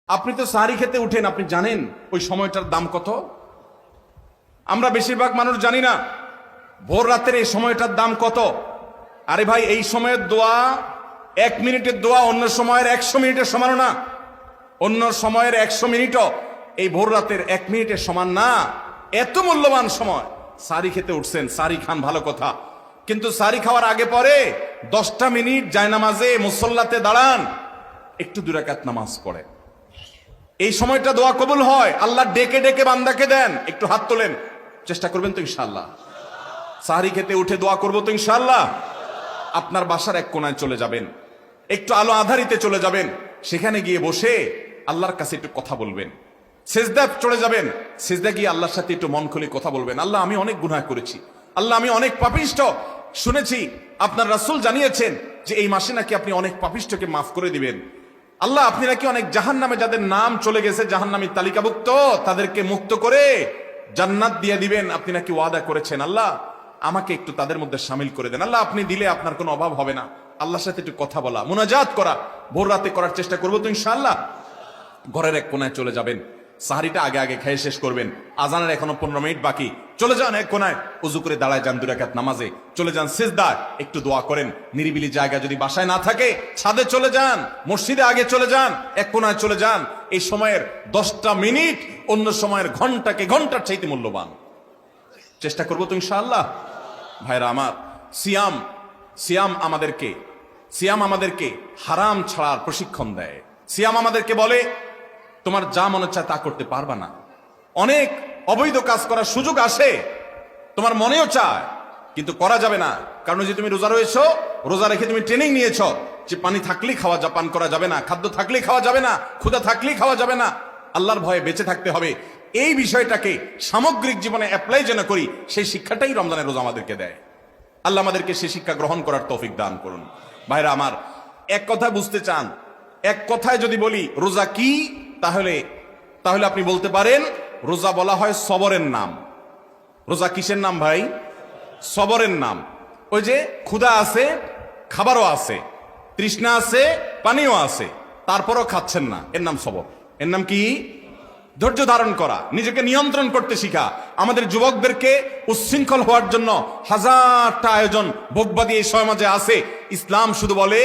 আপনি তো সাহারি খেতে উঠেন, আপনি জানেন ওই সময়টার দাম কত? আমরা বেশিরভাগ মানুষ জানি না ভোর রাতের এই সময়টার দাম কত। আরে ভাই, এই সময়ের দোয়া 1 মিনিটের দোয়া অন্য সময়ের 100 মিনিটের সমান না। অন্য সময়ের 100 মিনিটও এই ভোর রাতের 1 মিনিটের সমান না। এত মূল্যবান সময়। সাহারি খেতে উঠছেন, সাহারি খান, ভালো কথা, কিন্তু সাহারি খাওয়ার আগে পরে 10টা মিনিট জায়নামাজে মুসল্লাতে দাঁড়ান, একটু 2 রাকাত নামাজ পড়েন। এই সময়টা দোয়া কবুল হয়। আল্লাহ ডেকে ডেকে বান্দাকে দেন। একটু হাত তোলেন, চেষ্টা করবেন তো ইনশাআল্লাহ? সাহারি খেতে উঠে দোয়া করবো তো ইনশাআল্লাহ? আপনার বাসার এক কোনায় চলে যাবেন, একটু আলো আধারিতে চলে যাবেন, সেখানে গিয়ে বসে আল্লাহর কাছে একটু কথা বলবেন। সেজদা চলে যাবেন, সেজদা গিয়ে আল্লাহর সাথে একটু মন খুলে কথা বলবেন। আল্লাহ, আমি অনেক গুনাহ করেছি, আল্লাহ আমি অনেক পাপিষ্ঠ। শুনেছি আপনার রাসূল জানিয়েছেন যে এই মাসে নাকি আপনি অনেক পাপিষ্ঠকে মাফ করে দিবেন। আল্লাহ, আপনি নাকি অনেক জাহান্নামে যাদের নাম চলে গেছে জাহান্নামী তালিকাভুক্ত, তাদেরকে মুক্ত করে জান্নাত দিয়ে দিবেন, আপনি নাকি ওয়াদা করেছেন। আল্লাহ, আমাকে একটু তাদের মধ্যে শামিল করে দেন। আল্লাহ, আপনি দিলে আপনার কোনো অভাব হবে না। আল্লাহর সাথে একটু কথা বলা, মুনাজাত করা ভোর রাতে করার চেষ্টা করবো তো ইনশাআল্লাহ? ঘরের এক কোনায় চলে যাবেন, সাহারিটা আগে আগে খেয়ে শেষ করবেন, আজানের এখনো 15 মিনিট বাকি। চলে যান এক কোনায়, উজু করে দাঁড়ায় যান 2 রাকাত নামাজে, চলে যান সিজদায়, একটু দোয়া করেন। নিরিবিলি জায়গা যদি বাসায় না থাকে, ছাদে চলে যান, মসজিদে আগে চলে যান, এক কোনায় চলে যান। এই সময়ের 10টা মিনিট অন্য সময়ের ঘন্টাকে ঘন্টার চাইতে মূল্যবান। চেষ্টা করবো তো ইনশাআল্লাহ? ভাইরা আমার, সিয়াম আমাদেরকে হারাম ছাড়ার প্রশিক্ষণ দেয়। সিয়াম আমাদেরকে বলে তোমার যা মনে চায় তা করতে পারবা না। অনেক অবৈধ কাজ করার সুযোগ আসে, তোমার মনেও চায়, কিন্তু করা যাবে না। কারণ যে তুমি রোজা রয়েছো, রোজা রেখে তুমি ট্রেনিং নিয়েছো যে পানি থাকলেই খাওয়া পান করা যাবে না, খাদ্য থাকলেই খাওয়া যাবে না, ক্ষুধা থাকলেই খাওয়া যাবে না, আল্লাহর ভয়ে বেঁচে থাকতে হবে। এই বিষয়টাকে সামগ্রিক জীবনে অ্যাপ্লাই যেন করি, সেই শিক্ষাটাই রমজানের রোজা আমাদেরকে দেয়। আল্লাহ আমাদেরকে সেই শিক্ষা গ্রহণ করার তৌফিক দান করুন। ভাইরা আমার, এক কথা বুঝতে চান, এক কথায় যদি বলি রোজা কি, তাহলে আপনি বলতে পারেন রোজা বলা হয় সবরের নাম। রোজা কিসের নাম ভাই? সবরের নাম। ওই যে ক্ষুধা আছে, খাবারও আছে, তৃষ্ণা আছে, পানিও আছে, তারপরও খাচ্ছেন না, এর নাম সবর। এর নাম কি? ধৈর্য ধারণ করা, নিজেকে নিয়ন্ত্রণ করতে শিখা। আমাদের যুবকদেরকে উচ্ছৃঙ্খল হওয়ার জন্য হাজারটা আয়োজন ভোগবাদী এই সমাজে আছে। ইসলাম শুধু বলে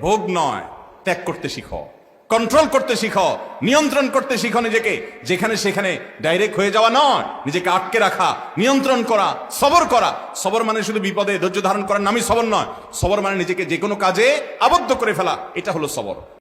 ভোগ নয়, ত্যাগ করতে শিখো, কন্ট্রোল করতে শিখো, নিয়ন্ত্রণ করতে শিখো নিজেকে। যেখানে সেখানে ডাইরেক্ট হয়ে যাওয়া নয়, নিজেকে আটকে রাখা, নিয়ন্ত্রণ করা, সবর করা। সবর মানে শুধু বিপদে ধৈর্য ধারণ করার নামই সবর নয়। সবর মানে নিজেকে যে কোনো কাজে আবদ্ধ করে ফেলা, এটা হলো সবর।